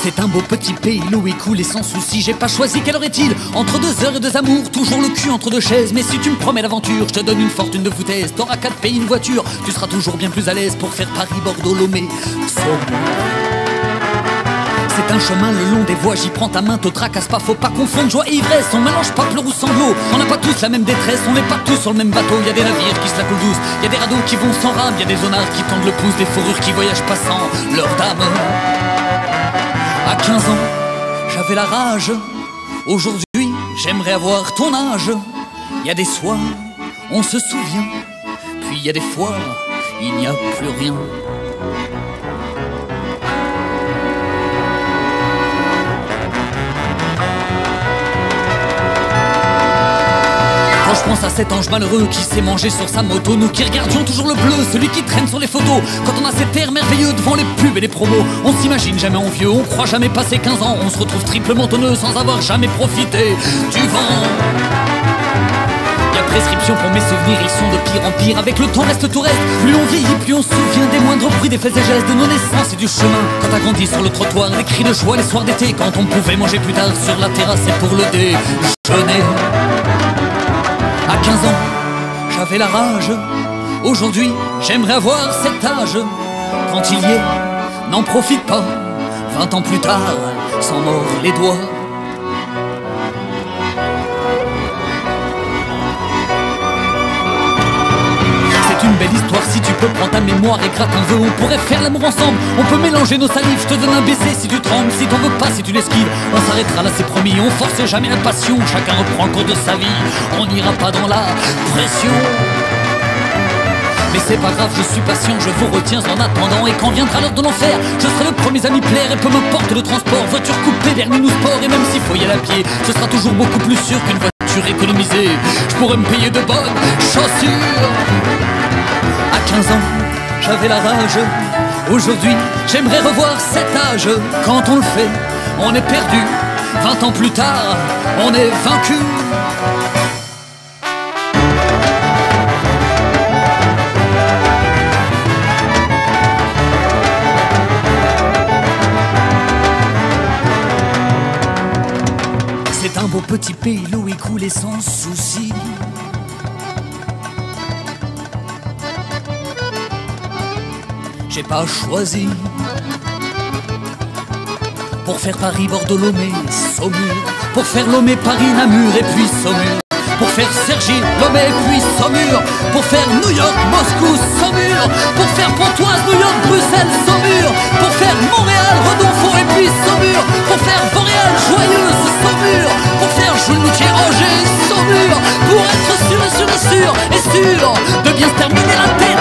C'est un beau petit pays, l'eau est cool et sans souci. J'ai pas choisi, quelle heure est-il? Entre 2 heures et 2 amours, toujours le cul entre 2 chaises. Mais si tu me promets l'aventure, je te donne une fortune de foutaise. T'auras 4 pays, une voiture, tu seras toujours bien plus à l'aise pour faire Paris, Bordeaux, Lomé, Saumur. C'est un chemin le long des voies, j'y prends ta main, te tracasse pas, faut pas confondre joie et ivresse. On mélange pas pleurs ou sanglots, on n'a pas tous la même détresse, on n'est pas tous sur le même bateau. Y a des navires qui se la coulent douce, y a des radeaux qui vont sans rame, y a des zonards qui tendent le pouce, des fourrures qui voyagent passant leur dame. À 15 ans, j'avais la rage, aujourd'hui j'aimerais avoir ton âge. Y a des soirs, on se souvient, puis y a des fois, il n'y a plus rien. Quand je pense à cet ange malheureux qui s'est mangé sur sa moto, nous qui regardions toujours le bleu, celui qui traîne sur les photos. Quand on a cet air merveilleux devant les pubs et les promos, on s'imagine jamais envieux, on croit jamais passer 15 ans. On se retrouve triplement tonneux sans avoir jamais profité du vent. Y'a prescription pour mes souvenirs, ils sont de pire en pire. Avec le temps reste tout reste, plus on vieillit, plus on se souvient des moindres bruits, des faits et gestes de nos naissances et du chemin. Quand t'as grandi sur le trottoir, des cris de joie les soirs d'été, quand on pouvait manger plus tard sur la terrasse et pour le déjeuner. À 15 ans, j'avais la rage. Aujourd'hui, j'aimerais avoir cet âge. Quand il y est, n'en profite pas. 20 ans plus tard, s'en mord les doigts. C'est une belle histoire si tu peux prendre ta mémoire et gratte un vœu. On pourrait faire l'amour ensemble, on peut mélanger nos salives. Je te donne un baiser si tu trembles, si t'en veux pas, si tu l'esquives. On s'arrêtera là, c'est promis, on force jamais la passion. Chacun reprend le cours de sa vie, on n'ira pas dans la pression. Mais c'est pas grave, je suis patient, je vous retiens en attendant. Et quand viendra l'heure de l'enfer, je serai le premier à m'y plaire. Et peu m'importe le transport, voiture coupée, vernis ou sport. Et même s'il faut y aller à pied, ce sera toujours beaucoup plus sûr qu'une voiture économisée. Je pourrais me payer de bonnes chaussures. À 15 ans, j'avais la rage. Aujourd'hui, j'aimerais revoir cet âge. Quand on le fait, on est perdu. 20 ans plus tard, on est vaincu. C'est un beau petit pays, l'eau est coulée sans souci. J'ai pas choisi pour faire Paris, Bordeaux, Lomé, Saumur. Pour faire Lomé, Paris, Namur et puis Saumur. Pour faire Cergy, Lomé et puis Saumur. Pour faire New York, Moscou, Saumur. Pour faire Pontoise, New York, Bruxelles, Saumur. Pour faire Montréal, Redonfort et puis Saumur. Pour faire Boréal, Joyeuse, Saumur. Pour faire Jules-Moutier, Angers, Saumur. Pour être sûr et sûr et sûr et sûr de bien se terminer la tête.